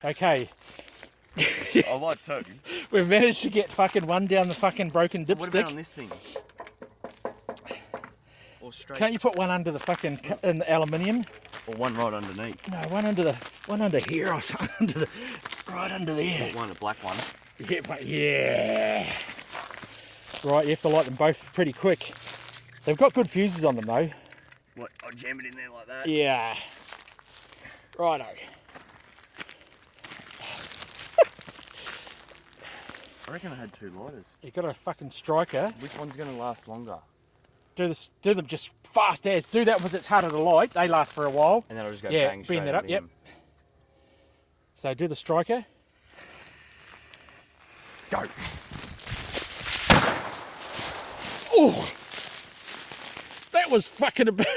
Okay. I like two. We've managed to get fucking one down the fucking broken dipstick. What about on this thing? Or straight? Can't you put one under the fucking in the aluminium? Or one right underneath? No, one under here or something. Right under there. One, a black one. Yeah, but yeah. Right, you have to light them both pretty quick. They've got good fuses on them though. What? I'll jam it in there like that? Yeah. Righto. I reckon I had two lighters. You got a fucking striker. Which one's going to last longer? Do them just fast as. Do that because it's harder to light. They last for a while. And then I'll just go yeah, bang straight bring that up. Yep. So do the striker. Go. Oh, that was fucking a bit.